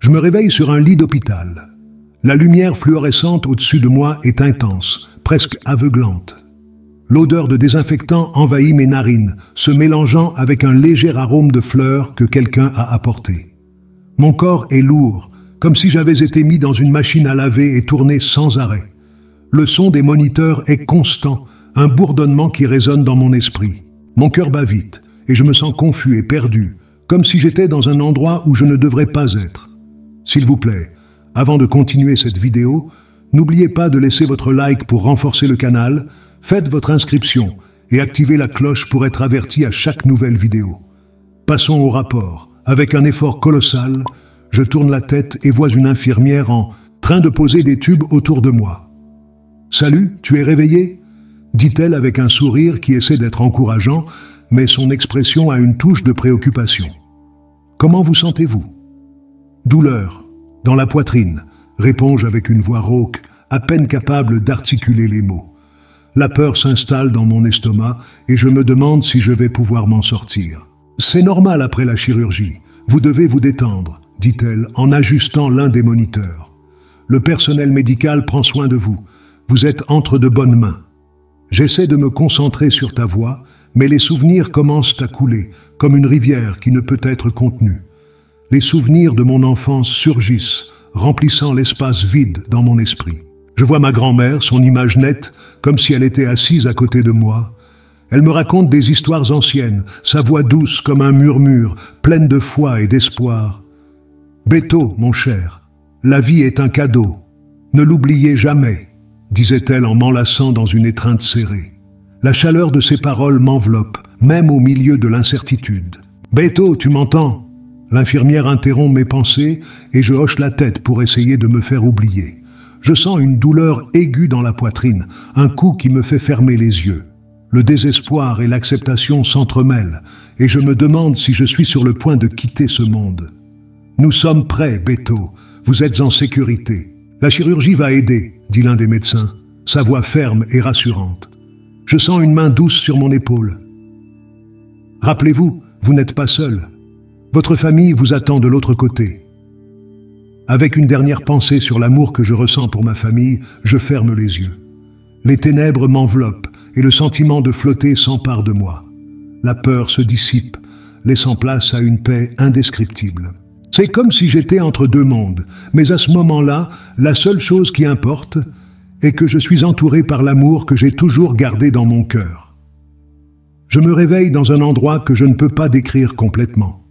Je me réveille sur un lit d'hôpital. La lumière fluorescente au-dessus de moi est intense, presque aveuglante. L'odeur de désinfectant envahit mes narines, se mélangeant avec un léger arôme de fleurs que quelqu'un a apporté. Mon corps est lourd, comme si j'avais été mis dans une machine à laver et tourné sans arrêt. Le son des moniteurs est constant, un bourdonnement qui résonne dans mon esprit. Mon cœur bat vite, et je me sens confus et perdu, comme si j'étais dans un endroit où je ne devrais pas être. S'il vous plaît, avant de continuer cette vidéo, n'oubliez pas de laisser votre like pour renforcer le canal, faites votre inscription et activez la cloche pour être averti à chaque nouvelle vidéo. Passons au rapport. Avec un effort colossal, je tourne la tête et vois une infirmière en train de poser des tubes autour de moi. « Salut, tu es réveillé ?» dit-elle avec un sourire qui essaie d'être encourageant, mais son expression a une touche de préoccupation. « Comment vous sentez-vous ?»« Douleur, dans la poitrine », réponds-je avec une voix rauque, à peine capable d'articuler les mots. La peur s'installe dans mon estomac et je me demande si je vais pouvoir m'en sortir. « C'est normal après la chirurgie, vous devez vous détendre », dit-elle en ajustant l'un des moniteurs. « Le personnel médical prend soin de vous, vous êtes entre de bonnes mains. » J'essaie de me concentrer sur ta voix, mais les souvenirs commencent à couler, comme une rivière qui ne peut être contenue. Les souvenirs de mon enfance surgissent, remplissant l'espace vide dans mon esprit. Je vois ma grand-mère, son image nette, comme si elle était assise à côté de moi. Elle me raconte des histoires anciennes, sa voix douce comme un murmure, pleine de foi et d'espoir. « Beto, mon cher, la vie est un cadeau. Ne l'oubliez jamais, » disait-elle en m'enlaçant dans une étreinte serrée. La chaleur de ses paroles m'enveloppe, même au milieu de l'incertitude. « Beto, tu m'entends ?» L'infirmière interrompt mes pensées et je hoche la tête pour essayer de me faire oublier. Je sens une douleur aiguë dans la poitrine, un coup qui me fait fermer les yeux. Le désespoir et l'acceptation s'entremêlent et je me demande si je suis sur le point de quitter ce monde. « Nous sommes prêts, Beto. Vous êtes en sécurité. La chirurgie va aider, » dit l'un des médecins, sa voix ferme et rassurante. Je sens une main douce sur mon épaule. « Rappelez-vous, vous n'êtes pas seul. Votre famille vous attend de l'autre côté. » Avec une dernière pensée sur l'amour que je ressens pour ma famille, je ferme les yeux. Les ténèbres m'enveloppent et le sentiment de flotter s'empare de moi. La peur se dissipe, laissant place à une paix indescriptible. C'est comme si j'étais entre deux mondes, mais à ce moment-là, la seule chose qui importe est que je suis entouré par l'amour que j'ai toujours gardé dans mon cœur. Je me réveille dans un endroit que je ne peux pas décrire complètement.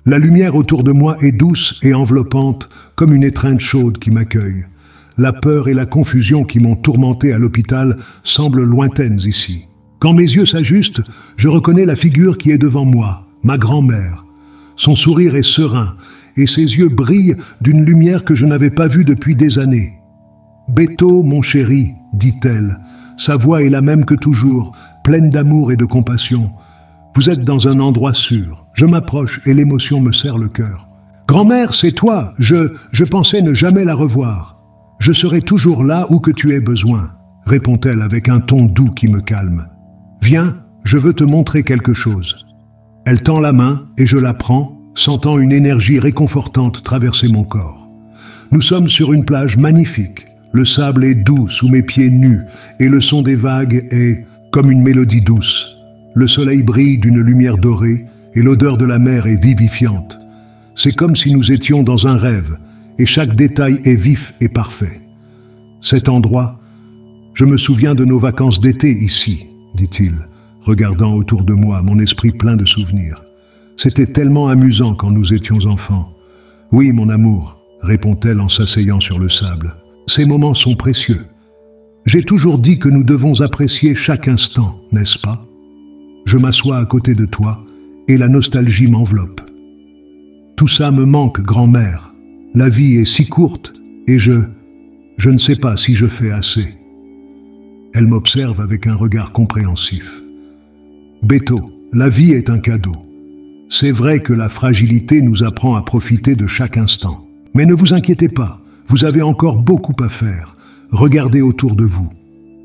La lumière autour de moi est douce et enveloppante, comme une étreinte chaude qui m'accueille. La peur et la confusion qui m'ont tourmenté à l'hôpital semblent lointaines ici. Quand mes yeux s'ajustent, je reconnais la figure qui est devant moi, ma grand-mère. Son sourire est serein et ses yeux brillent d'une lumière que je n'avais pas vue depuis des années. « Beto, mon chéri, » dit-elle. Sa voix est la même que toujours, pleine d'amour et de compassion. Vous êtes dans un endroit sûr. Je m'approche et l'émotion me serre le cœur. « Grand-mère, c'est toi. Je pensais ne jamais la revoir. Je serai toujours là où que tu aies besoin, » répond-elle avec un ton doux qui me calme. « Viens, je veux te montrer quelque chose. » Elle tend la main et je la prends, sentant une énergie réconfortante traverser mon corps. Nous sommes sur une plage magnifique. Le sable est doux sous mes pieds nus et le son des vagues est comme une mélodie douce. Le soleil brille d'une lumière dorée et l'odeur de la mer est vivifiante. C'est comme si nous étions dans un rêve et chaque détail est vif et parfait. Cet endroit, je me souviens de nos vacances d'été ici, dit-il, regardant autour de moi, mon esprit plein de souvenirs. C'était tellement amusant quand nous étions enfants. Oui, mon amour, répond-elle en s'asseyant sur le sable. Ces moments sont précieux. J'ai toujours dit que nous devons apprécier chaque instant, n'est-ce pas? Je m'assois à côté de toi et la nostalgie m'enveloppe. Tout ça me manque, grand-mère. La vie est si courte et je ne sais pas si je fais assez. Elle m'observe avec un regard compréhensif. Beto, la vie est un cadeau. C'est vrai que la fragilité nous apprend à profiter de chaque instant. Mais ne vous inquiétez pas, vous avez encore beaucoup à faire. Regardez autour de vous.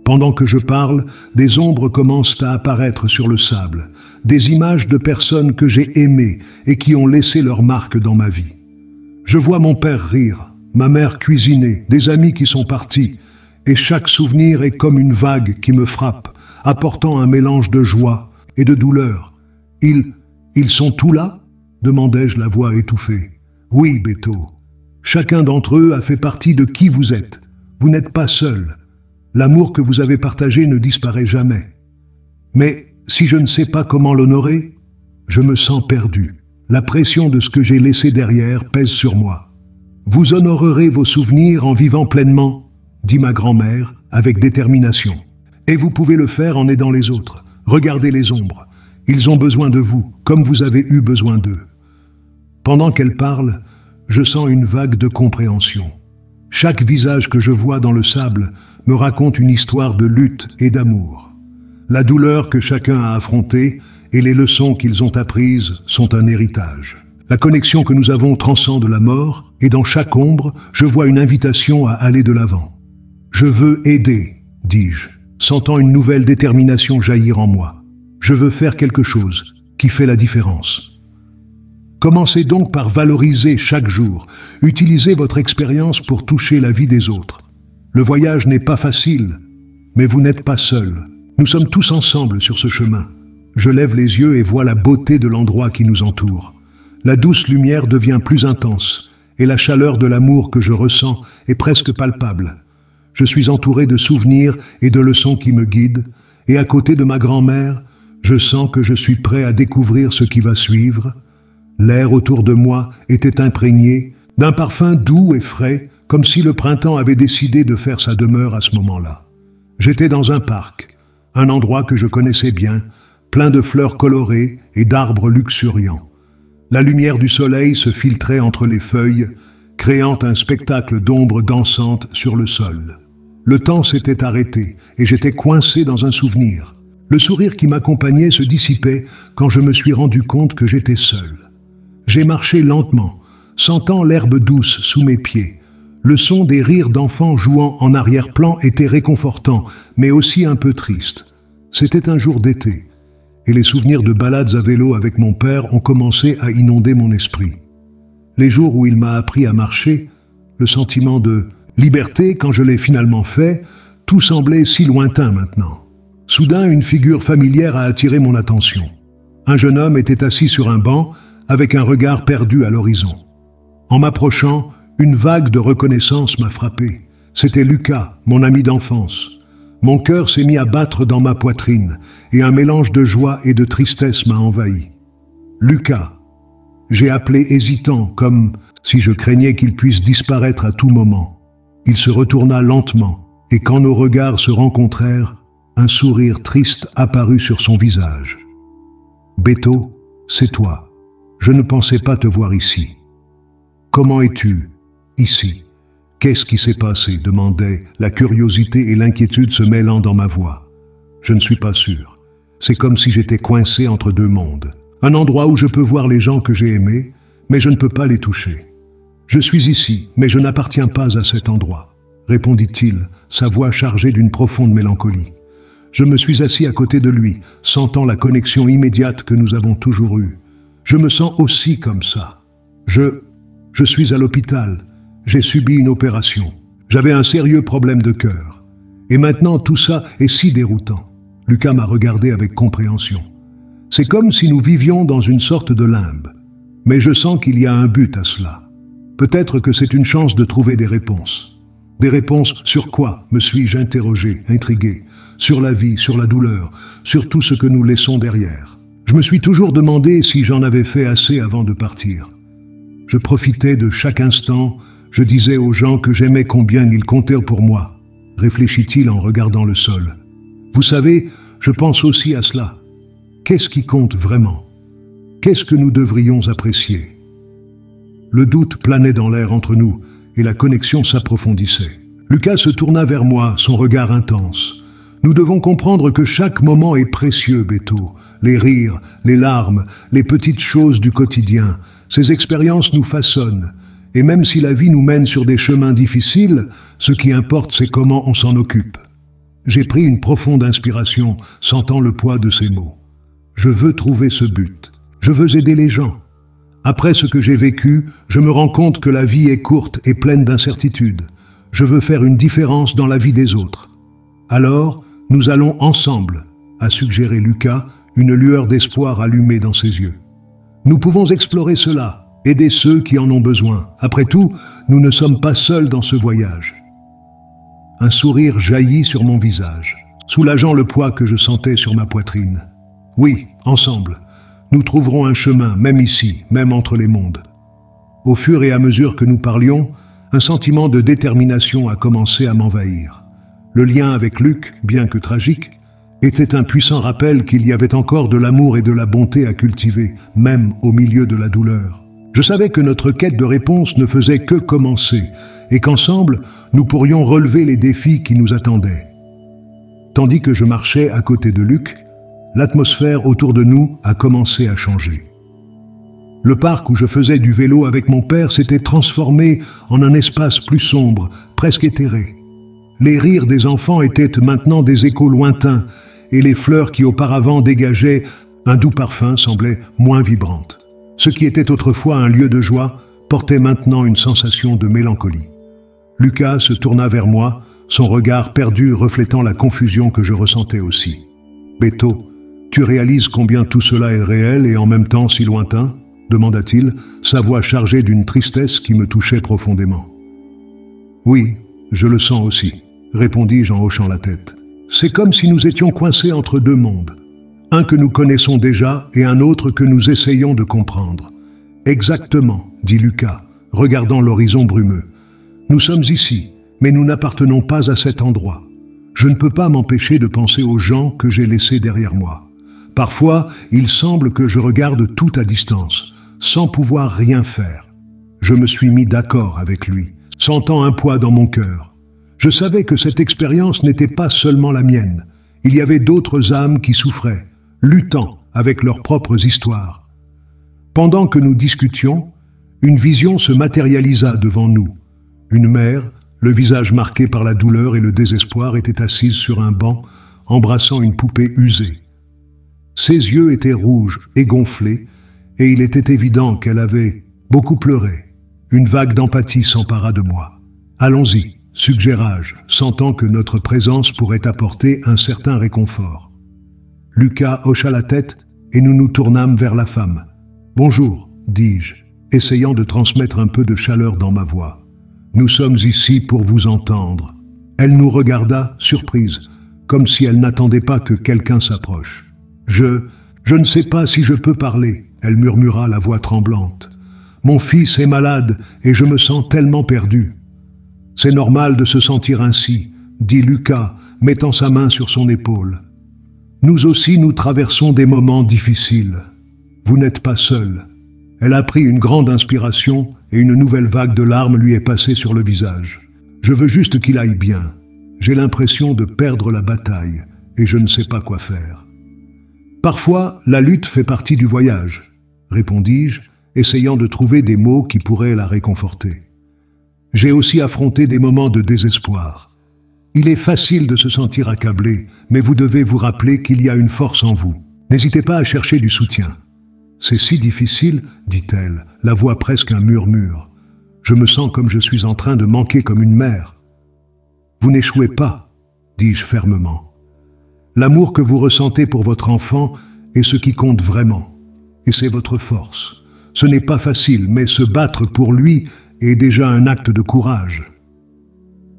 Pendant que je parle, des ombres commencent à apparaître sur le sable, des images de personnes que j'ai aimées et qui ont laissé leur marque dans ma vie. Je vois mon père rire, ma mère cuisiner, des amis qui sont partis, et chaque souvenir est comme une vague qui me frappe, apportant un mélange de joie et de douleur. Ils sont tous là? Demandai-je, la voix étouffée. Oui, Beto. Chacun d'entre eux a fait partie de qui vous êtes. Vous n'êtes pas seul. L'amour que vous avez partagé ne disparaît jamais. Mais si je ne sais pas comment l'honorer, je me sens perdu. La pression de ce que j'ai laissé derrière pèse sur moi. Vous honorerez vos souvenirs en vivant pleinement, dit ma grand-mère avec détermination. Et vous pouvez le faire en aidant les autres. Regardez les ombres. Ils ont besoin de vous, comme vous avez eu besoin d'eux. Pendant qu'elle parle, je sens une vague de compréhension. Chaque visage que je vois dans le sable me raconte une histoire de lutte et d'amour. La douleur que chacun a affrontée et les leçons qu'ils ont apprises sont un héritage. La connexion que nous avons transcende la mort, et dans chaque ombre, je vois une invitation à aller de l'avant. Je veux aider, dis-je, sentant une nouvelle détermination jaillir en moi. Je veux faire quelque chose qui fait la différence. Commencez donc par valoriser chaque jour. Utilisez votre expérience pour toucher la vie des autres. Le voyage n'est pas facile, mais vous n'êtes pas seul. Nous sommes tous ensemble sur ce chemin. Je lève les yeux et vois la beauté de l'endroit qui nous entoure. La douce lumière devient plus intense, et la chaleur de l'amour que je ressens est presque palpable. Je suis entouré de souvenirs et de leçons qui me guident, et à côté de ma grand-mère, je sens que je suis prêt à découvrir ce qui va suivre. L'air autour de moi était imprégné d'un parfum doux et frais, comme si le printemps avait décidé de faire sa demeure à ce moment-là. J'étais dans un parc, un endroit que je connaissais bien, plein de fleurs colorées et d'arbres luxuriants. La lumière du soleil se filtrait entre les feuilles, créant un spectacle d'ombres dansantes sur le sol. Le temps s'était arrêté et j'étais coincé dans un souvenir. Le sourire qui m'accompagnait se dissipait quand je me suis rendu compte que j'étais seul. J'ai marché lentement, sentant l'herbe douce sous mes pieds. Le son des rires d'enfants jouant en arrière-plan était réconfortant, mais aussi un peu triste. C'était un jour d'été, et les souvenirs de balades à vélo avec mon père ont commencé à inonder mon esprit. Les jours où il m'a appris à marcher, le sentiment de liberté quand je l'ai finalement fait, tout semblait si lointain maintenant. Soudain, une figure familière a attiré mon attention. Un jeune homme était assis sur un banc, avec un regard perdu à l'horizon. En m'approchant, une vague de reconnaissance m'a frappé. C'était Lucas, mon ami d'enfance. Mon cœur s'est mis à battre dans ma poitrine, et un mélange de joie et de tristesse m'a envahi. Lucas. J'ai appelé hésitant, comme si je craignais qu'il puisse disparaître à tout moment. Il se retourna lentement, et quand nos regards se rencontrèrent, un sourire triste apparut sur son visage. « Beto, c'est toi. Je ne pensais pas te voir ici. »« Comment es-tu, ici ? Qu'est-ce qui s'est passé ?» demandait, la curiosité et l'inquiétude se mêlant dans ma voix. « Je ne suis pas sûr. C'est comme si j'étais coincé entre deux mondes. Un endroit où je peux voir les gens que j'ai aimés, mais je ne peux pas les toucher. Je suis ici, mais je n'appartiens pas à cet endroit, » répondit-il, sa voix chargée d'une profonde mélancolie. Je me suis assis à côté de lui, sentant la connexion immédiate que nous avons toujours eue. Je me sens aussi comme ça. Je suis à l'hôpital. J'ai subi une opération. J'avais un sérieux problème de cœur. Et maintenant, tout ça est si déroutant. Lucas m'a regardé avec compréhension. C'est comme si nous vivions dans une sorte de limbe. Mais je sens qu'il y a un but à cela. Peut-être que c'est une chance de trouver des réponses. Des réponses sur quoi, me suis-je interrogé, intrigué? Sur la vie, sur la douleur, sur tout ce que nous laissons derrière. Je me suis toujours demandé si j'en avais fait assez avant de partir. Je profitais de chaque instant, je disais aux gens que j'aimais combien ils comptaient pour moi, réfléchit-il en regardant le sol. Vous savez, je pense aussi à cela. Qu'est-ce qui compte vraiment? Qu'est-ce que nous devrions apprécier? Le doute planait dans l'air entre nous et la connexion s'approfondissait. Lucas se tourna vers moi, son regard intense. Nous devons comprendre que chaque moment est précieux, Beto. Les rires, les larmes, les petites choses du quotidien, ces expériences nous façonnent. Et même si la vie nous mène sur des chemins difficiles, ce qui importe, c'est comment on s'en occupe. J'ai pris une profonde inspiration, sentant le poids de ces mots. Je veux trouver ce but. Je veux aider les gens. Après ce que j'ai vécu, je me rends compte que la vie est courte et pleine d'incertitudes. Je veux faire une différence dans la vie des autres. Alors, nous allons ensemble, a suggéré Lucas, une lueur d'espoir allumée dans ses yeux. Nous pouvons explorer cela, aider ceux qui en ont besoin. Après tout, nous ne sommes pas seuls dans ce voyage. Un sourire jaillit sur mon visage, soulageant le poids que je sentais sur ma poitrine. Oui, ensemble, nous trouverons un chemin, même ici, même entre les mondes. Au fur et à mesure que nous parlions, un sentiment de détermination a commencé à m'envahir. Le lien avec Luc, bien que tragique, était un puissant rappel qu'il y avait encore de l'amour et de la bonté à cultiver, même au milieu de la douleur. Je savais que notre quête de réponse ne faisait que commencer, et qu'ensemble, nous pourrions relever les défis qui nous attendaient. Tandis que je marchais à côté de Luc, l'atmosphère autour de nous a commencé à changer. Le parc où je faisais du vélo avec mon père s'était transformé en un espace plus sombre, presque éthéré. Les rires des enfants étaient maintenant des échos lointains, et les fleurs qui auparavant dégageaient un doux parfum semblaient moins vibrantes. Ce qui était autrefois un lieu de joie portait maintenant une sensation de mélancolie. Lucas se tourna vers moi, son regard perdu reflétant la confusion que je ressentais aussi. « Beto, tu réalises combien tout cela est réel et en même temps si lointain ?» demanda-t-il, sa voix chargée d'une tristesse qui me touchait profondément. « Oui, je le sens aussi, » répondis-je en hochant la tête. « C'est comme si nous étions coincés entre deux mondes, un que nous connaissons déjà et un autre que nous essayons de comprendre. »« Exactement, » dit Lucas, regardant l'horizon brumeux. « Nous sommes ici, mais nous n'appartenons pas à cet endroit. Je ne peux pas m'empêcher de penser aux gens que j'ai laissés derrière moi. Parfois, il semble que je regarde tout à distance, sans pouvoir rien faire. Je me suis mis d'accord avec lui, sentant un poids dans mon cœur. Je savais que cette expérience n'était pas seulement la mienne. Il y avait d'autres âmes qui souffraient, luttant avec leurs propres histoires. Pendant que nous discutions, une vision se matérialisa devant nous. Une mère, le visage marqué par la douleur et le désespoir, était assise sur un banc, embrassant une poupée usée. Ses yeux étaient rouges et gonflés, et il était évident qu'elle avait beaucoup pleuré. Une vague d'empathie s'empara de moi. « Allons-y », suggérai-je, sentant que notre présence pourrait apporter un certain réconfort. Lucas hocha la tête et nous nous tournâmes vers la femme. « Bonjour », dis-je, essayant de transmettre un peu de chaleur dans ma voix. « Nous sommes ici pour vous entendre. » Elle nous regarda, surprise, comme si elle n'attendait pas que quelqu'un s'approche. « Je ne sais pas si je peux parler », elle murmura, la voix tremblante. « Mon fils est malade et je me sens tellement perdu. »« C'est normal de se sentir ainsi », dit Lucas, mettant sa main sur son épaule. « Nous aussi, nous traversons des moments difficiles. Vous n'êtes pas seul. » Elle a pris une grande inspiration et une nouvelle vague de larmes lui est passée sur le visage. « Je veux juste qu'il aille bien. J'ai l'impression de perdre la bataille et je ne sais pas quoi faire. » « Parfois, la lutte fait partie du voyage, » répondis-je, essayant de trouver des mots qui pourraient la réconforter. « J'ai aussi affronté des moments de désespoir. Il est facile de se sentir accablé, mais vous devez vous rappeler qu'il y a une force en vous. N'hésitez pas à chercher du soutien. »« C'est si difficile, » dit-elle, la voix presque un murmure. « Je me sens comme je suis en train de manquer comme une mère. »« Vous n'échouez pas, » dis-je fermement. L'amour que vous ressentez pour votre enfant est ce qui compte vraiment, et c'est votre force. Ce n'est pas facile, mais se battre pour lui est déjà un acte de courage.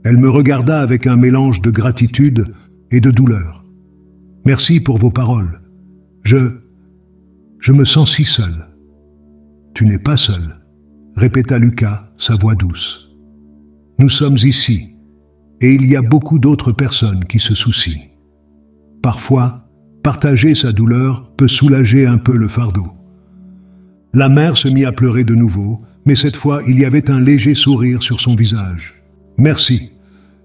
Elle me regarda avec un mélange de gratitude et de douleur. « Merci pour vos paroles. Je me sens si seul. »« Tu n'es pas seul, » répéta Lucas, sa voix douce. « Nous sommes ici, et il y a beaucoup d'autres personnes qui se soucient. Parfois, partager sa douleur peut soulager un peu le fardeau. » La mère se mit à pleurer de nouveau, mais cette fois, il y avait un léger sourire sur son visage. « Merci.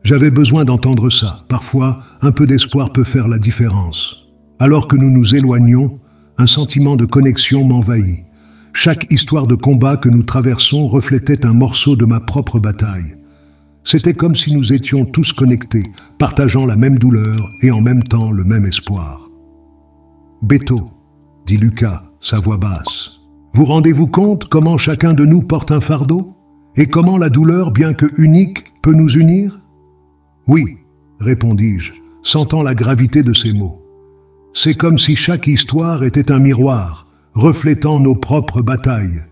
J'avais besoin d'entendre ça. Parfois, un peu d'espoir peut faire la différence. » Alors que nous nous éloignions, un sentiment de connexion m'envahit. Chaque histoire de combat que nous traversons reflétait un morceau de ma propre bataille. C'était comme si nous étions tous connectés, partageant la même douleur et en même temps le même espoir. « Beto », dit Lucas, sa voix basse, « Vous rendez-vous compte comment chacun de nous porte un fardeau? Et comment la douleur, bien que unique, peut nous unir? Oui, répondis-je, sentant la gravité de ces mots. C'est comme si chaque histoire était un miroir, reflétant nos propres batailles.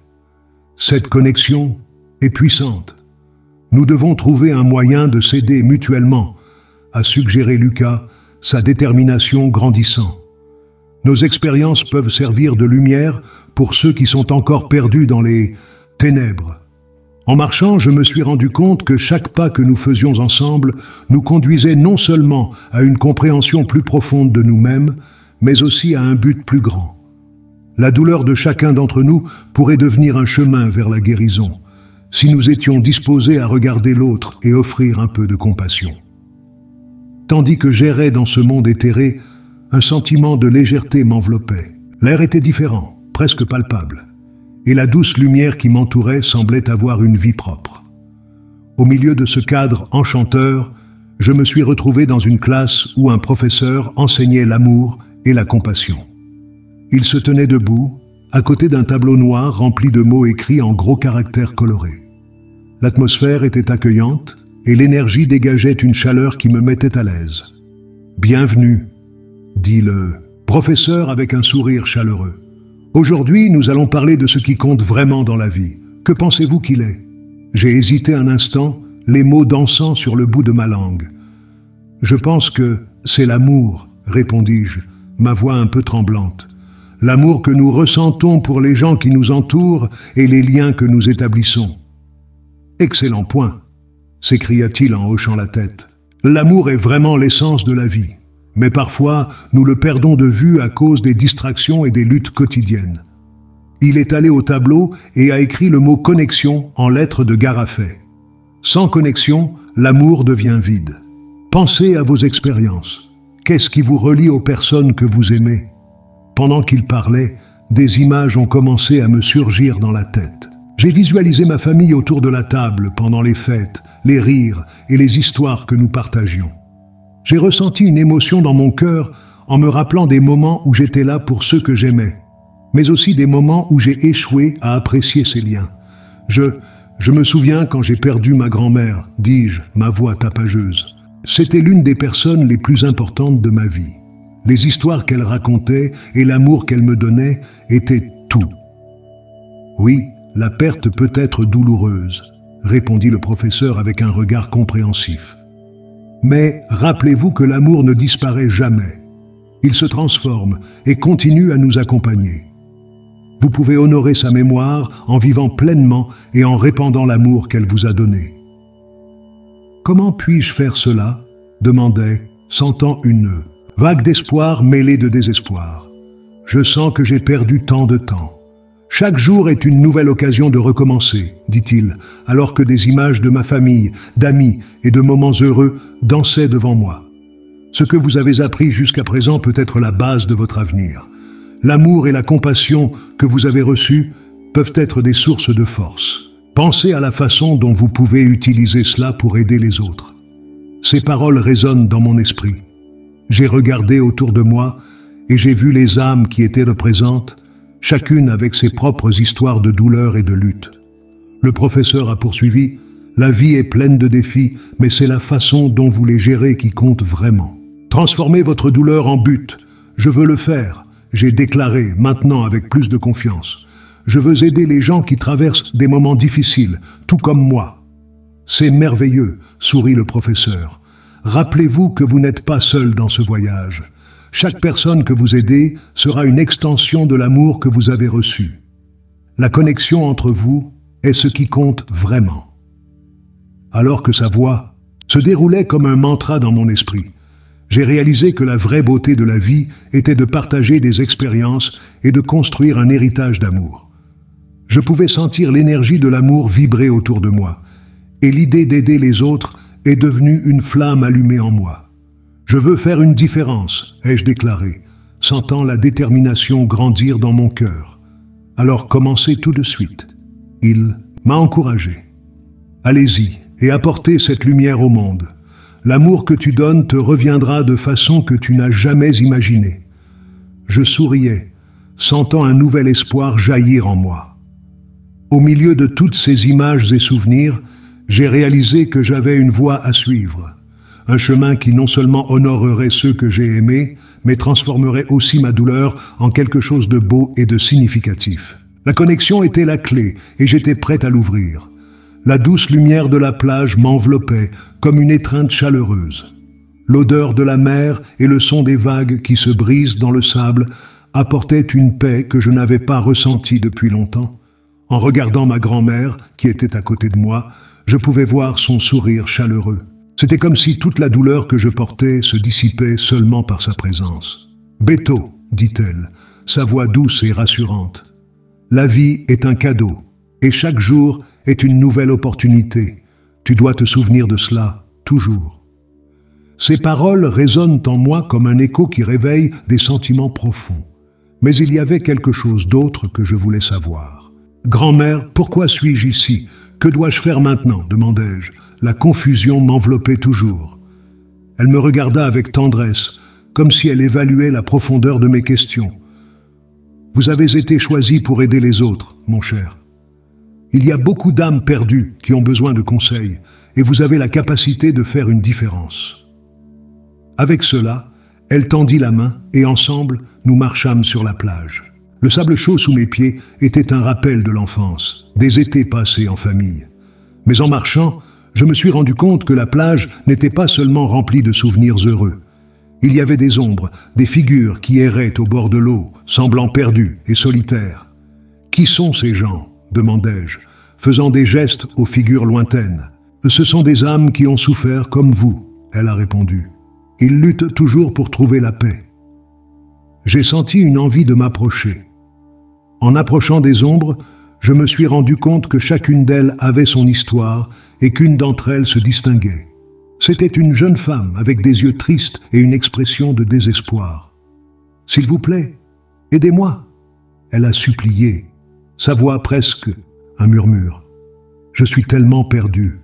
Cette connexion est puissante. Nous devons trouver un moyen de s'aider mutuellement, a suggéré Lucas, sa détermination grandissant. Nos expériences peuvent servir de lumière pour ceux qui sont encore perdus dans les ténèbres. En marchant, je me suis rendu compte que chaque pas que nous faisions ensemble nous conduisait non seulement à une compréhension plus profonde de nous-mêmes, mais aussi à un but plus grand. La douleur de chacun d'entre nous pourrait devenir un chemin vers la guérison, si nous étions disposés à regarder l'autre et offrir un peu de compassion. Tandis que j'errais dans ce monde éthéré, un sentiment de légèreté m'enveloppait. L'air était différent, presque palpable, et la douce lumière qui m'entourait semblait avoir une vie propre. Au milieu de ce cadre enchanteur, je me suis retrouvé dans une classe où un professeur enseignait l'amour et la compassion. Il se tenait debout, à côté d'un tableau noir rempli de mots écrits en gros caractères colorés. L'atmosphère était accueillante et l'énergie dégageait une chaleur qui me mettait à l'aise. « Bienvenue », dit le professeur avec un sourire chaleureux. « Aujourd'hui, nous allons parler de ce qui compte vraiment dans la vie. Que pensez-vous qu'il est ?» J'ai hésité un instant, les mots dansant sur le bout de ma langue. « Je pense que c'est l'amour », répondis-je, ma voix un peu tremblante. « L'amour que nous ressentons pour les gens qui nous entourent et les liens que nous établissons. » « Excellent point », s'écria-t-il en hochant la tête. « L'amour est vraiment l'essence de la vie. Mais parfois, nous le perdons de vue à cause des distractions et des luttes quotidiennes. » Il est allé au tableau et a écrit le mot « connexion » en lettres de Garafet. Sans connexion, l'amour devient vide. Pensez à vos expériences. Qu'est-ce qui vous relie aux personnes que vous aimez? Pendant qu'il parlait, des images ont commencé à me surgir dans la tête. J'ai visualisé ma famille autour de la table pendant les fêtes, les rires et les histoires que nous partagions. J'ai ressenti une émotion dans mon cœur en me rappelant des moments où j'étais là pour ceux que j'aimais, mais aussi des moments où j'ai échoué à apprécier ces liens. Je me souviens quand j'ai perdu ma grand-mère, dis-je, ma voix tapageuse. C'était l'une des personnes les plus importantes de ma vie. Les histoires qu'elle racontait et l'amour qu'elle me donnait étaient tout. Oui, la perte peut être douloureuse, répondit le professeur avec un regard compréhensif. Mais rappelez-vous que l'amour ne disparaît jamais. Il se transforme et continue à nous accompagner. Vous pouvez honorer sa mémoire en vivant pleinement et en répandant l'amour qu'elle vous a donné. « Comment puis-je faire cela ?» demandai, sentant une vague d'espoir mêlée de désespoir. « Je sens que j'ai perdu tant de temps. » « Chaque jour est une nouvelle occasion de recommencer, dit-il, alors que des images de ma famille, d'amis et de moments heureux dansaient devant moi. Ce que vous avez appris jusqu'à présent peut être la base de votre avenir. L'amour et la compassion que vous avez reçus peuvent être des sources de force. Pensez à la façon dont vous pouvez utiliser cela pour aider les autres. Ces paroles résonnent dans mon esprit. J'ai regardé autour de moi et j'ai vu les âmes qui étaient présentes, chacune avec ses propres histoires de douleur et de lutte. Le professeur a poursuivi, « La vie est pleine de défis, mais c'est la façon dont vous les gérez qui compte vraiment. Transformez votre douleur en but. Je veux le faire, j'ai déclaré, maintenant avec plus de confiance. Je veux aider les gens qui traversent des moments difficiles, tout comme moi. » C'est merveilleux, sourit le professeur. Rappelez-vous que vous n'êtes pas seul dans ce voyage. Chaque personne que vous aidez sera une extension de l'amour que vous avez reçu. La connexion entre vous est ce qui compte vraiment. Alors que sa voix se déroulait comme un mantra dans mon esprit, j'ai réalisé que la vraie beauté de la vie était de partager des expériences et de construire un héritage d'amour. Je pouvais sentir l'énergie de l'amour vibrer autour de moi, et l'idée d'aider les autres est devenue une flamme allumée en moi. « Je veux faire une différence », ai-je déclaré, sentant la détermination grandir dans mon cœur. « Alors commencez tout de suite. » Il m'a encouragé. « Allez-y et apportez cette lumière au monde. L'amour que tu donnes te reviendra de façon que tu n'as jamais imaginée. » Je souriais, sentant un nouvel espoir jaillir en moi. Au milieu de toutes ces images et souvenirs, j'ai réalisé que j'avais une voie à suivre. Un chemin qui non seulement honorerait ceux que j'ai aimés, mais transformerait aussi ma douleur en quelque chose de beau et de significatif. La connexion était la clé et j'étais prêt à l'ouvrir. La douce lumière de la plage m'enveloppait comme une étreinte chaleureuse. L'odeur de la mer et le son des vagues qui se brisent dans le sable apportaient une paix que je n'avais pas ressentie depuis longtemps. En regardant ma grand-mère, qui était à côté de moi, je pouvais voir son sourire chaleureux. C'était comme si toute la douleur que je portais se dissipait seulement par sa présence. « Beto », dit-elle, sa voix douce et rassurante. « La vie est un cadeau, et chaque jour est une nouvelle opportunité. Tu dois te souvenir de cela, toujours. » Ces paroles résonnent en moi comme un écho qui réveille des sentiments profonds. Mais il y avait quelque chose d'autre que je voulais savoir. « Grand-mère, pourquoi suis-je ici? Que dois-je faire maintenant ?» demandai-je. La confusion m'enveloppait toujours. Elle me regarda avec tendresse, comme si elle évaluait la profondeur de mes questions. « Vous avez été choisi pour aider les autres, mon cher. Il y a beaucoup d'âmes perdues qui ont besoin de conseils, et vous avez la capacité de faire une différence. » Avec cela, elle tendit la main, et ensemble, nous marchâmes sur la plage. Le sable chaud sous mes pieds était un rappel de l'enfance, des étés passés en famille. Mais en marchant, je me suis rendu compte que la plage n'était pas seulement remplie de souvenirs heureux. Il y avait des ombres, des figures qui erraient au bord de l'eau, semblant perdues et solitaires. « Qui sont ces gens ?» demandai-je, faisant des gestes aux figures lointaines. « Ce sont des âmes qui ont souffert comme vous, » elle a répondu. « Ils luttent toujours pour trouver la paix. » J'ai senti une envie de m'approcher. En approchant des ombres, je me suis rendu compte que chacune d'elles avait son histoire et qu'une d'entre elles se distinguait. C'était une jeune femme avec des yeux tristes et une expression de désespoir. « S'il vous plaît, aidez-moi !» Elle a supplié, sa voix presque un murmure. « Je suis tellement perdu. »«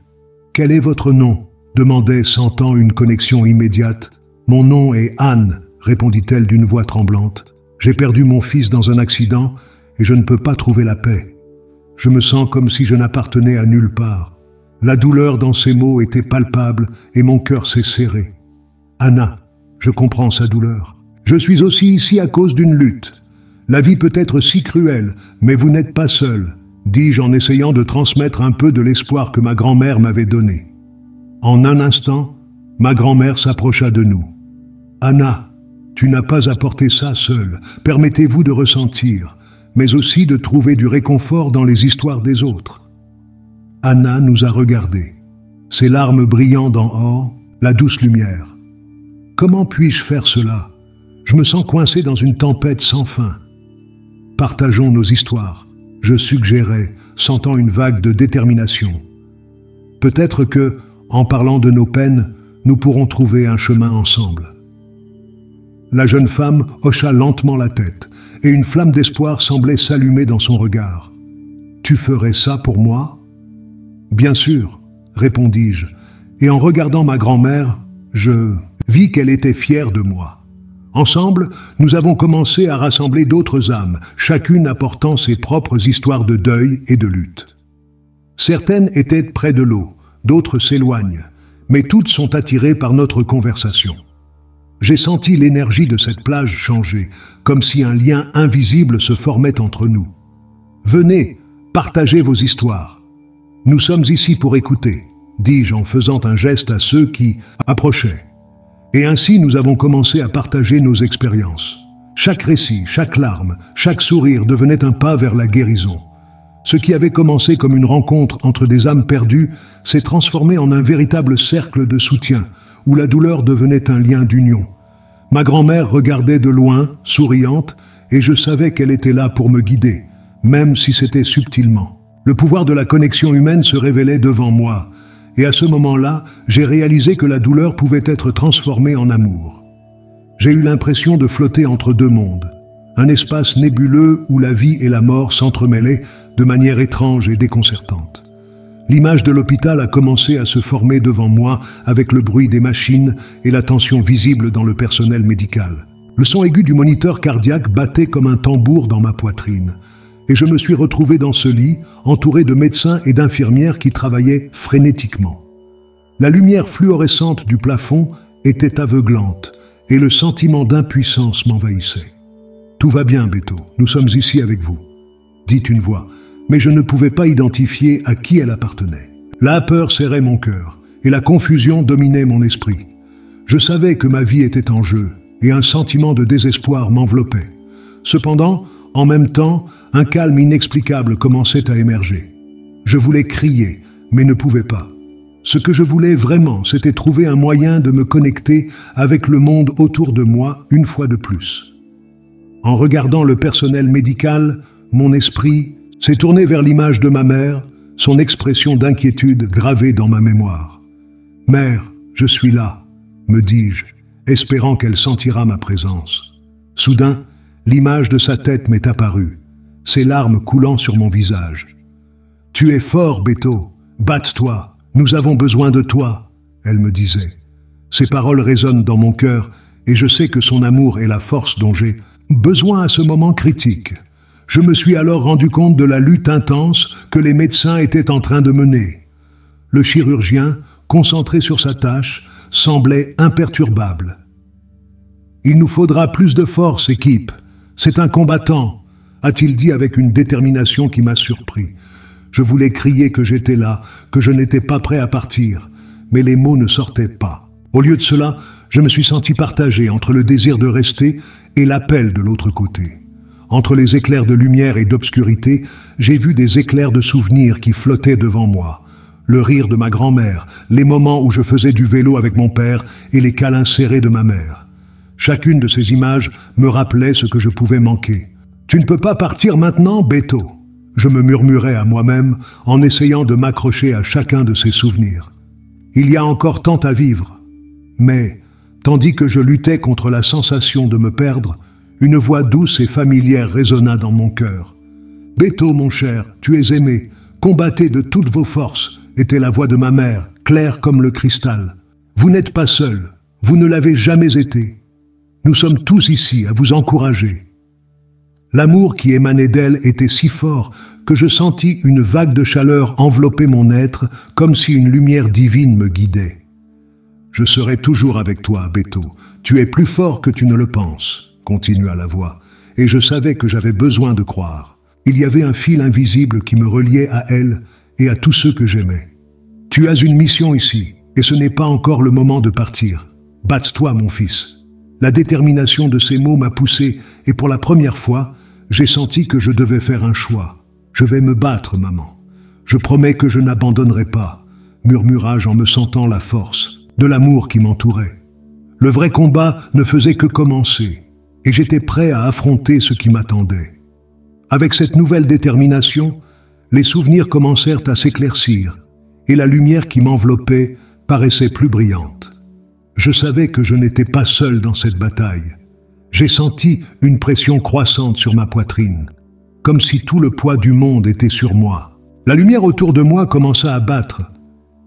Quel est votre nom ?» demandai, sentant une connexion immédiate. « Mon nom est Anne », répondit-elle d'une voix tremblante. « J'ai perdu mon fils dans un accident et je ne peux pas trouver la paix. Je me sens comme si je n'appartenais à nulle part. » La douleur dans ses mots était palpable et mon cœur s'est serré. « Anna, je comprends sa douleur. Je suis aussi ici à cause d'une lutte. La vie peut être si cruelle, mais vous n'êtes pas seule, dis-je en essayant de transmettre un peu de l'espoir que ma grand-mère m'avait donné. En un instant, ma grand-mère s'approcha de nous. « Anna, tu n'as pas apporté ça seule. Permettez-vous de ressentir, mais aussi de trouver du réconfort dans les histoires des autres. » Anna nous a regardés, ses larmes brillant dans or, la douce lumière. « Comment puis-je faire cela? Je me sens coincé dans une tempête sans fin. »« Partageons nos histoires, » je suggérais, sentant une vague de détermination. « Peut-être que, en parlant de nos peines, nous pourrons trouver un chemin ensemble. » La jeune femme hocha lentement la tête, et une flamme d'espoir semblait s'allumer dans son regard. « Tu ferais ça pour moi ?» « Bien sûr, » répondis-je, et en regardant ma grand-mère, je vis qu'elle était fière de moi. Ensemble, nous avons commencé à rassembler d'autres âmes, chacune apportant ses propres histoires de deuil et de lutte. Certaines étaient près de l'eau, d'autres s'éloignent, mais toutes sont attirées par notre conversation. J'ai senti l'énergie de cette plage changer, comme si un lien invisible se formait entre nous. « Venez, partagez vos histoires. Nous sommes ici pour écouter, » dis-je en faisant un geste à ceux qui approchaient. Et ainsi nous avons commencé à partager nos expériences. Chaque récit, chaque larme, chaque sourire devenait un pas vers la guérison. Ce qui avait commencé comme une rencontre entre des âmes perdues s'est transformé en un véritable cercle de soutien, où la douleur devenait un lien d'union. Ma grand-mère regardait de loin, souriante, et je savais qu'elle était là pour me guider, même si c'était subtilement. Le pouvoir de la connexion humaine se révélait devant moi, et à ce moment-là, j'ai réalisé que la douleur pouvait être transformée en amour. J'ai eu l'impression de flotter entre deux mondes, un espace nébuleux où la vie et la mort s'entremêlaient de manière étrange et déconcertante. L'image de l'hôpital a commencé à se former devant moi avec le bruit des machines et la tension visible dans le personnel médical. Le son aigu du moniteur cardiaque battait comme un tambour dans ma poitrine, et je me suis retrouvé dans ce lit, entouré de médecins et d'infirmières qui travaillaient frénétiquement. La lumière fluorescente du plafond était aveuglante, et le sentiment d'impuissance m'envahissait. « Tout va bien, Beto, nous sommes ici avec vous », dit une voix, mais je ne pouvais pas identifier à qui elle appartenait. La peur serrait mon cœur, et la confusion dominait mon esprit. Je savais que ma vie était en jeu, et un sentiment de désespoir m'enveloppait. Cependant, en même temps, un calme inexplicable commençait à émerger. Je voulais crier, mais ne pouvais pas. Ce que je voulais vraiment, c'était trouver un moyen de me connecter avec le monde autour de moi une fois de plus. En regardant le personnel médical, mon esprit s'est tourné vers l'image de ma mère, son expression d'inquiétude gravée dans ma mémoire. « Mère, je suis là », me dis-je, espérant qu'elle sentira ma présence. Soudain, l'image de sa tête m'est apparue, ses larmes coulant sur mon visage. « Tu es fort, Beto, batte-toi, nous avons besoin de toi », elle me disait. Ces paroles résonnent dans mon cœur et je sais que son amour est la force dont j'ai besoin à ce moment critique. Je me suis alors rendu compte de la lutte intense que les médecins étaient en train de mener. Le chirurgien, concentré sur sa tâche, semblait imperturbable. « Il nous faudra plus de force, équipe. C'est un combattant », a-t-il dit avec une détermination qui m'a surpris. Je voulais crier que j'étais là, que je n'étais pas prêt à partir, mais les mots ne sortaient pas. Au lieu de cela, je me suis senti partagé entre le désir de rester et l'appel de l'autre côté. Entre les éclairs de lumière et d'obscurité, j'ai vu des éclairs de souvenirs qui flottaient devant moi. Le rire de ma grand-mère, les moments où je faisais du vélo avec mon père et les câlins serrés de ma mère. Chacune de ces images me rappelait ce que je pouvais manquer. « Tu ne peux pas partir maintenant, Beto ?» Je me murmurais à moi-même en essayant de m'accrocher à chacun de ces souvenirs. Il y a encore tant à vivre. Mais, tandis que je luttais contre la sensation de me perdre, une voix douce et familière résonna dans mon cœur. « Beto, mon cher, tu es aimé. Combattez de toutes vos forces », était la voix de ma mère, claire comme le cristal. « Vous n'êtes pas seul. Vous ne l'avez jamais été. Nous sommes tous ici à vous encourager. » L'amour qui émanait d'elle était si fort que je sentis une vague de chaleur envelopper mon être comme si une lumière divine me guidait. « Je serai toujours avec toi, Beto. Tu es plus fort que tu ne le penses. » continua la voix, et je savais que j'avais besoin de croire. Il y avait un fil invisible qui me reliait à elle et à tous ceux que j'aimais. « Tu as une mission ici, et ce n'est pas encore le moment de partir. Batte-toi, mon fils. » La détermination de ces mots m'a poussé, et pour la première fois, j'ai senti que je devais faire un choix. « Je vais me battre, maman. Je promets que je n'abandonnerai pas, » murmura-je en me sentant la force de l'amour qui m'entourait. Le vrai combat ne faisait que commencer, et j'étais prêt à affronter ce qui m'attendait. Avec cette nouvelle détermination, les souvenirs commencèrent à s'éclaircir, et la lumière qui m'enveloppait paraissait plus brillante. Je savais que je n'étais pas seul dans cette bataille. J'ai senti une pression croissante sur ma poitrine, comme si tout le poids du monde était sur moi. La lumière autour de moi commença à battre,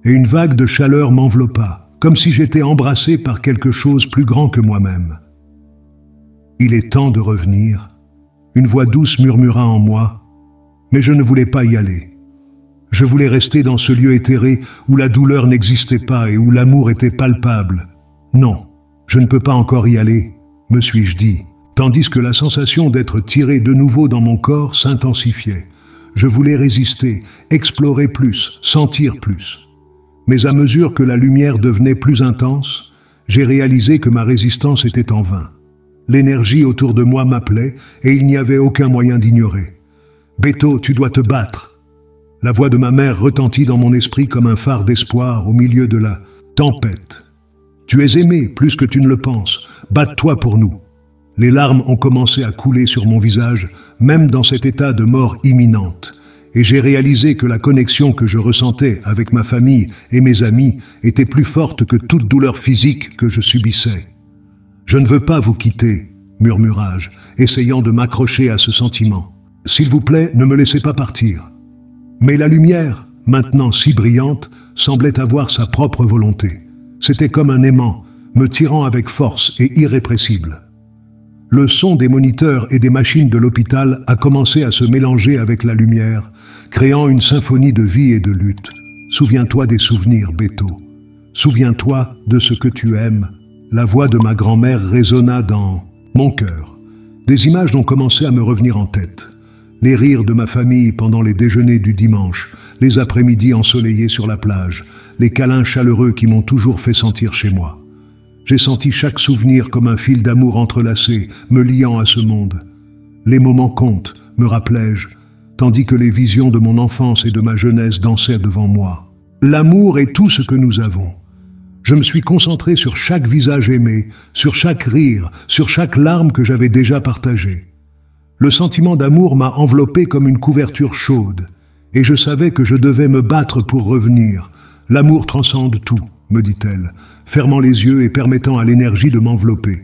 et une vague de chaleur m'enveloppa, comme si j'étais embrassé par quelque chose plus grand que moi-même. « Il est temps de revenir », une voix douce murmura en moi, mais je ne voulais pas y aller. Je voulais rester dans ce lieu éthéré où la douleur n'existait pas et où l'amour était palpable. Non, je ne peux pas encore y aller, me suis-je dit, tandis que la sensation d'être tiré de nouveau dans mon corps s'intensifiait. Je voulais résister, explorer plus, sentir plus. Mais à mesure que la lumière devenait plus intense, j'ai réalisé que ma résistance était en vain. L'énergie autour de moi m'appelait et il n'y avait aucun moyen d'ignorer. « Beto, tu dois te battre !» La voix de ma mère retentit dans mon esprit comme un phare d'espoir au milieu de la tempête. « Tu es aimé plus que tu ne le penses. Batte-toi pour nous !» Les larmes ont commencé à couler sur mon visage, même dans cet état de mort imminente, et j'ai réalisé que la connexion que je ressentais avec ma famille et mes amis était plus forte que toute douleur physique que je subissais. « Je ne veux pas vous quitter », murmura-je, essayant de m'accrocher à ce sentiment. « S'il vous plaît, ne me laissez pas partir. » Mais la lumière, maintenant si brillante, semblait avoir sa propre volonté. C'était comme un aimant, me tirant avec force et irrépressible. Le son des moniteurs et des machines de l'hôpital a commencé à se mélanger avec la lumière, créant une symphonie de vie et de lutte. Souviens-toi des souvenirs, Beto. Souviens-toi de ce que tu aimes. La voix de ma grand-mère résonna dans mon cœur. Des images ont commencé à me revenir en tête. Les rires de ma famille pendant les déjeuners du dimanche, les après-midi ensoleillés sur la plage, les câlins chaleureux qui m'ont toujours fait sentir chez moi. J'ai senti chaque souvenir comme un fil d'amour entrelacé, me liant à ce monde. Les moments comptent, me rappelai-je, tandis que les visions de mon enfance et de ma jeunesse dansaient devant moi. L'amour est tout ce que nous avons. Je me suis concentré sur chaque visage aimé, sur chaque rire, sur chaque larme que j'avais déjà partagée. Le sentiment d'amour m'a enveloppé comme une couverture chaude, et je savais que je devais me battre pour revenir. L'amour transcende tout, me dit-elle, fermant les yeux et permettant à l'énergie de m'envelopper.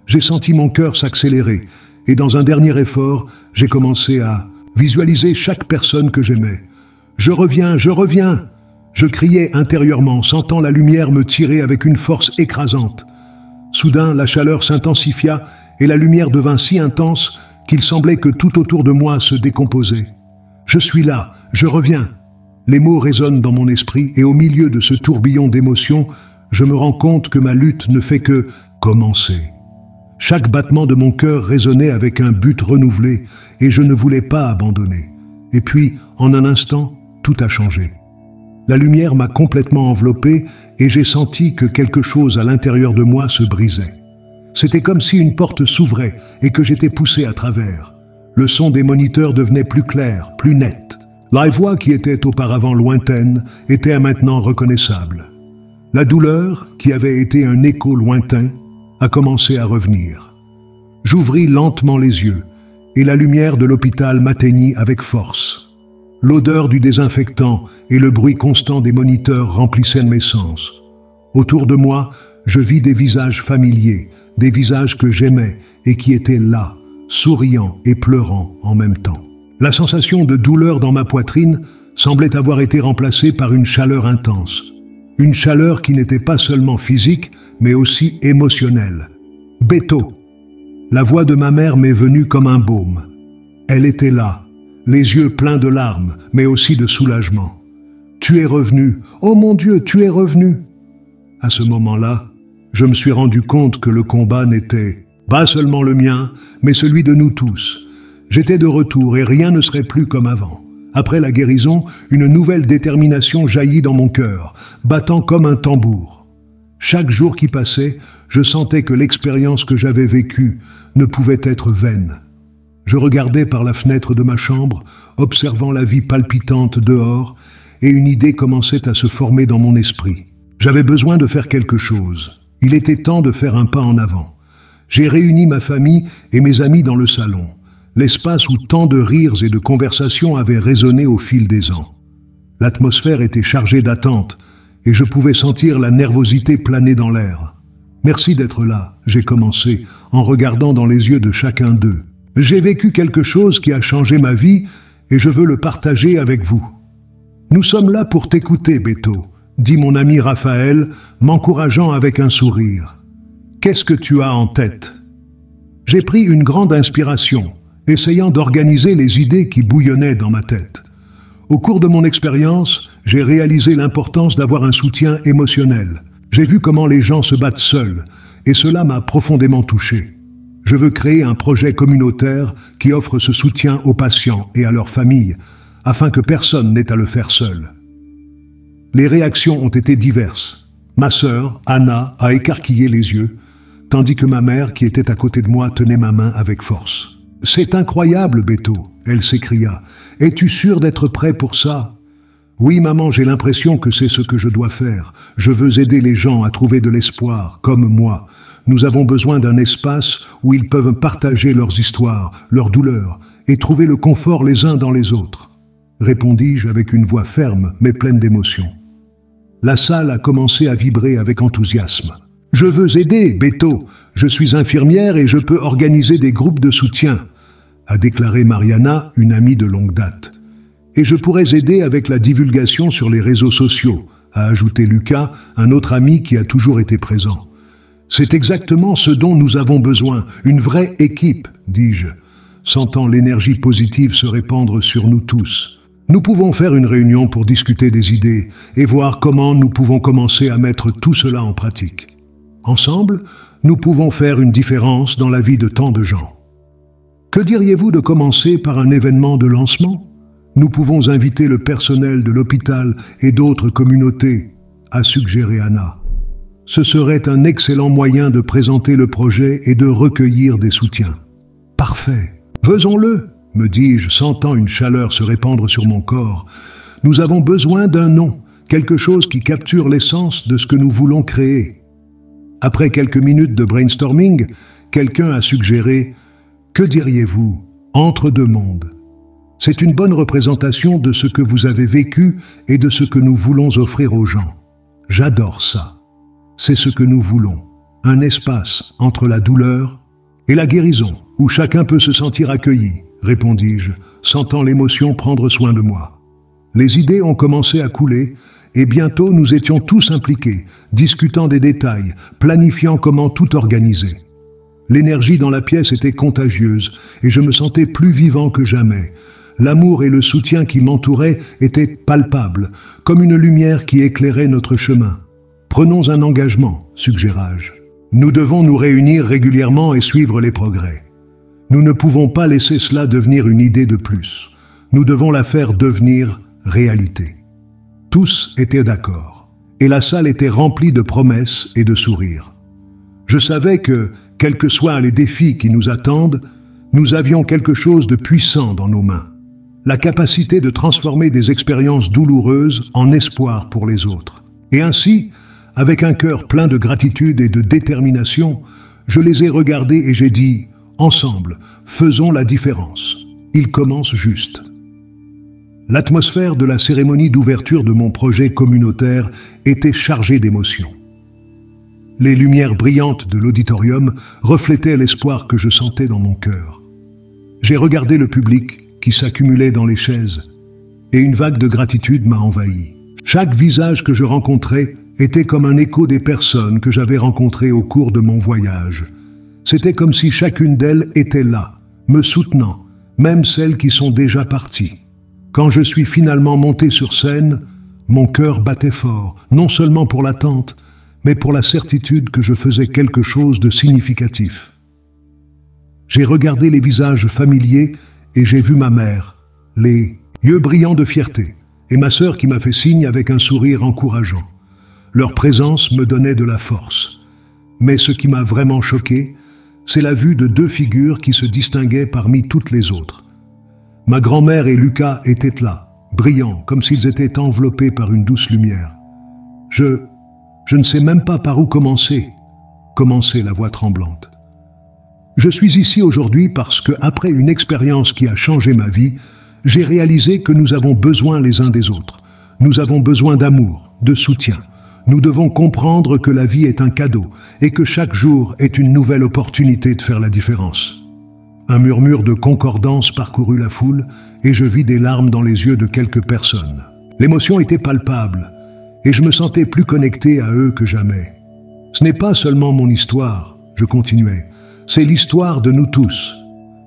J'ai senti mon cœur s'accélérer, et dans un dernier effort, j'ai commencé à visualiser chaque personne que j'aimais. « Je reviens, je reviens !» Je criais intérieurement, sentant la lumière me tirer avec une force écrasante. Soudain, la chaleur s'intensifia et la lumière devint si intense qu'il semblait que tout autour de moi se décomposait. « Je suis là, je reviens !» Les mots résonnent dans mon esprit et au milieu de ce tourbillon d'émotions, je me rends compte que ma lutte ne fait que commencer. Chaque battement de mon cœur résonnait avec un but renouvelé et je ne voulais pas abandonner. Et puis, en un instant, tout a changé. La lumière m'a complètement enveloppé et j'ai senti que quelque chose à l'intérieur de moi se brisait. C'était comme si une porte s'ouvrait et que j'étais poussé à travers. Le son des moniteurs devenait plus clair, plus net. La voix qui était auparavant lointaine était maintenant reconnaissable. La douleur, qui avait été un écho lointain, a commencé à revenir. J'ouvris lentement les yeux et la lumière de l'hôpital m'atteignit avec force. L'odeur du désinfectant et le bruit constant des moniteurs remplissaient mes sens. Autour de moi, je vis des visages familiers, des visages que j'aimais et qui étaient là, souriants et pleurant en même temps. La sensation de douleur dans ma poitrine semblait avoir été remplacée par une chaleur intense. Une chaleur qui n'était pas seulement physique, mais aussi émotionnelle. « Beto !» La voix de ma mère m'est venue comme un baume. Elle était là, les yeux pleins de larmes, mais aussi de soulagement. « Tu es revenu, oh mon Dieu, tu es revenu !» À ce moment-là, je me suis rendu compte que le combat n'était pas seulement le mien, mais celui de nous tous. J'étais de retour et rien ne serait plus comme avant. Après la guérison, une nouvelle détermination jaillit dans mon cœur, battant comme un tambour. Chaque jour qui passait, je sentais que l'expérience que j'avais vécue ne pouvait être vaine. Je regardais par la fenêtre de ma chambre, observant la vie palpitante dehors, et une idée commençait à se former dans mon esprit. J'avais besoin de faire quelque chose. Il était temps de faire un pas en avant. J'ai réuni ma famille et mes amis dans le salon, l'espace où tant de rires et de conversations avaient résonné au fil des ans. L'atmosphère était chargée d'attente, et je pouvais sentir la nervosité planer dans l'air. « Merci d'être là », j'ai commencé, en regardant dans les yeux de chacun d'eux. « J'ai vécu quelque chose qui a changé ma vie, et je veux le partager avec vous. »« Nous sommes là pour t'écouter, Beto », dit mon ami Raphaël, m'encourageant avec un sourire. « Qu'est-ce que tu as en tête ?» J'ai pris une grande inspiration, essayant d'organiser les idées qui bouillonnaient dans ma tête. Au cours de mon expérience, j'ai réalisé l'importance d'avoir un soutien émotionnel. J'ai vu comment les gens se battent seuls, et cela m'a profondément touché. Je veux créer un projet communautaire qui offre ce soutien aux patients et à leurs familles, afin que personne n'ait à le faire seul. Les réactions ont été diverses. Ma sœur, Anna, a écarquillé les yeux, tandis que ma mère, qui était à côté de moi, tenait ma main avec force. « C'est incroyable, Beto !» elle s'écria. « Es-tu sûr d'être prêt pour ça ?»« Oui, maman, j'ai l'impression que c'est ce que je dois faire. Je veux aider les gens à trouver de l'espoir, comme moi. Nous avons besoin d'un espace où ils peuvent partager leurs histoires, leurs douleurs, et trouver le confort les uns dans les autres. » Répondis-je avec une voix ferme, mais pleine d'émotion. La salle a commencé à vibrer avec enthousiasme. « Je veux aider, Beto. Je suis infirmière et je peux organiser des groupes de soutien, » a déclaré Mariana, une amie de longue date. « Et je pourrais aider avec la divulgation sur les réseaux sociaux, » a ajouté Lucas, un autre ami qui a toujours été présent. C'est exactement ce dont nous avons besoin, une vraie équipe, dis-je, sentant l'énergie positive se répandre sur nous tous. Nous pouvons faire une réunion pour discuter des idées et voir comment nous pouvons commencer à mettre tout cela en pratique. Ensemble, nous pouvons faire une différence dans la vie de tant de gens. Que diriez-vous de commencer par un événement de lancement? Nous pouvons inviter le personnel de l'hôpital et d'autres communautés, a suggéré Anna. Ce serait un excellent moyen de présenter le projet et de recueillir des soutiens. Parfait. Faisons-le, me dis-je, sentant une chaleur se répandre sur mon corps. Nous avons besoin d'un nom, quelque chose qui capture l'essence de ce que nous voulons créer. Après quelques minutes de brainstorming, quelqu'un a suggéré « Que diriez-vous? Entre deux mondes ». C'est une bonne représentation de ce que vous avez vécu et de ce que nous voulons offrir aux gens. J'adore ça. C'est ce que nous voulons. Un espace entre la douleur et la guérison, où chacun peut se sentir accueilli, répondis-je, sentant l'émotion prendre soin de moi. Les idées ont commencé à couler, et bientôt nous étions tous impliqués, discutant des détails, planifiant comment tout organiser. L'énergie dans la pièce était contagieuse, et je me sentais plus vivant que jamais. L'amour et le soutien qui m'entouraient étaient palpables, comme une lumière qui éclairait notre chemin. Prenons un engagement, suggérai-je. Nous devons nous réunir régulièrement et suivre les progrès. Nous ne pouvons pas laisser cela devenir une idée de plus. Nous devons la faire devenir réalité. Tous étaient d'accord, et la salle était remplie de promesses et de sourires. Je savais que, quels que soient les défis qui nous attendent, nous avions quelque chose de puissant dans nos mains. La capacité de transformer des expériences douloureuses en espoir pour les autres. Et ainsi, avec un cœur plein de gratitude et de détermination, je les ai regardés et j'ai dit « Ensemble, faisons la différence. Il commence juste ». L'atmosphère de la cérémonie d'ouverture de mon projet communautaire était chargée d'émotions. Les lumières brillantes de l'auditorium reflétaient l'espoir que je sentais dans mon cœur. J'ai regardé le public qui s'accumulait dans les chaises et une vague de gratitude m'a envahi. Chaque visage que je rencontrais était comme un écho des personnes que j'avais rencontrées au cours de mon voyage. C'était comme si chacune d'elles était là, me soutenant, même celles qui sont déjà parties. Quand je suis finalement monté sur scène, mon cœur battait fort, non seulement pour l'attente, mais pour la certitude que je faisais quelque chose de significatif. J'ai regardé les visages familiers et j'ai vu ma mère, les yeux brillants de fierté, et ma sœur qui m'a fait signe avec un sourire encourageant. Leur présence me donnait de la force. Mais ce qui m'a vraiment choqué, c'est la vue de deux figures qui se distinguaient parmi toutes les autres. Ma grand-mère et Lucas étaient là, brillants, comme s'ils étaient enveloppés par une douce lumière. Je ne sais même pas par où commençait la voix tremblante. Je suis ici aujourd'hui parce que, après une expérience qui a changé ma vie, j'ai réalisé que nous avons besoin les uns des autres. Nous avons besoin d'amour, de soutien. Nous devons comprendre que la vie est un cadeau et que chaque jour est une nouvelle opportunité de faire la différence. Un murmure de concordance parcourut la foule et je vis des larmes dans les yeux de quelques personnes. L'émotion était palpable et je me sentais plus connecté à eux que jamais. Ce n'est pas seulement mon histoire, je continuais, c'est l'histoire de nous tous.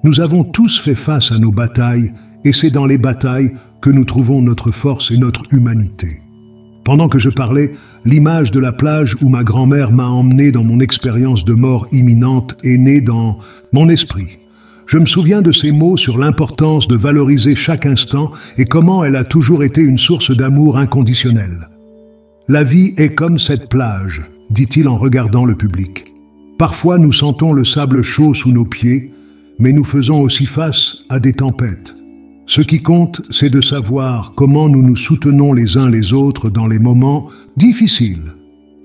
Nous avons tous fait face à nos batailles et c'est dans les batailles que nous trouvons notre force et notre humanité. Pendant que je parlais, l'image de la plage où ma grand-mère m'a emmené dans mon expérience de mort imminente est née dans mon esprit. Je me souviens de ces mots sur l'importance de valoriser chaque instant et comment elle a toujours été une source d'amour inconditionnel. La vie est comme cette plage, dit-il en regardant le public. Parfois nous sentons le sable chaud sous nos pieds, mais nous faisons aussi face à des tempêtes. Ce qui compte, c'est de savoir comment nous nous soutenons les uns les autres dans les moments difficiles.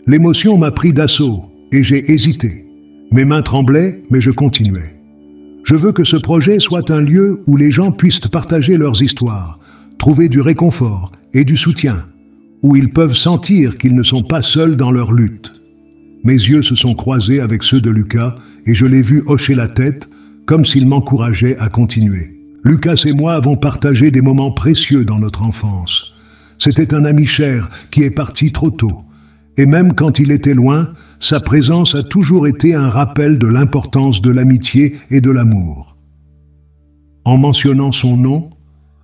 L'émotion m'a pris d'assaut et j'ai hésité. Mes mains tremblaient, mais je continuais. Je veux que ce projet soit un lieu où les gens puissent partager leurs histoires, trouver du réconfort et du soutien, où ils peuvent sentir qu'ils ne sont pas seuls dans leur lutte. Mes yeux se sont croisés avec ceux de Lucas et je l'ai vu hocher la tête comme s'il m'encourageait à continuer. Lucas et moi avons partagé des moments précieux dans notre enfance. C'était un ami cher qui est parti trop tôt. Et même quand il était loin, sa présence a toujours été un rappel de l'importance de l'amitié et de l'amour. En mentionnant son nom,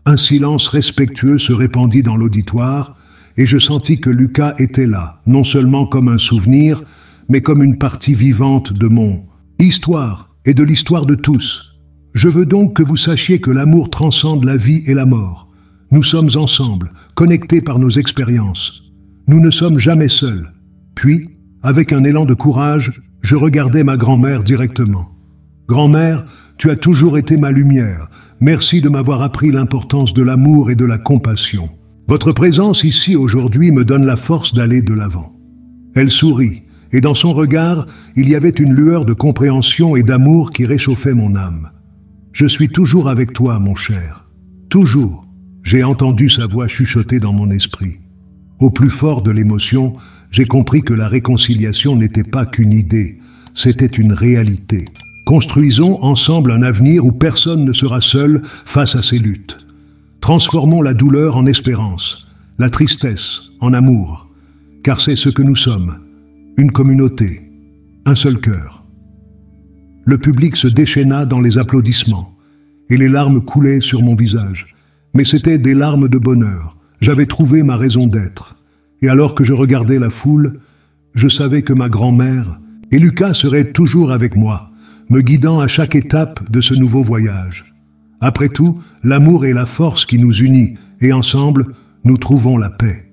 un silence respectueux se répandit dans l'auditoire, et je sentis que Lucas était là, non seulement comme un souvenir, mais comme une partie vivante de mon histoire et de l'histoire de tous. Je veux donc que vous sachiez que l'amour transcende la vie et la mort. Nous sommes ensemble, connectés par nos expériences. Nous ne sommes jamais seuls. Puis, avec un élan de courage, je regardai ma grand-mère directement. « Grand-mère, tu as toujours été ma lumière. Merci de m'avoir appris l'importance de l'amour et de la compassion. Votre présence ici aujourd'hui me donne la force d'aller de l'avant. » Elle sourit, et dans son regard, il y avait une lueur de compréhension et d'amour qui réchauffait mon âme. « Je suis toujours avec toi, mon cher. Toujours. » J'ai entendu sa voix chuchoter dans mon esprit. Au plus fort de l'émotion, j'ai compris que la réconciliation n'était pas qu'une idée, c'était une réalité. Construisons ensemble un avenir où personne ne sera seul face à ces luttes. Transformons la douleur en espérance, la tristesse en amour, car c'est ce que nous sommes, une communauté, un seul cœur. Le public se déchaîna dans les applaudissements, et les larmes coulaient sur mon visage. Mais c'étaient des larmes de bonheur, j'avais trouvé ma raison d'être. Et alors que je regardais la foule, je savais que ma grand-mère et Lucas seraient toujours avec moi, me guidant à chaque étape de ce nouveau voyage. Après tout, l'amour est la force qui nous unit, et ensemble, nous trouvons la paix.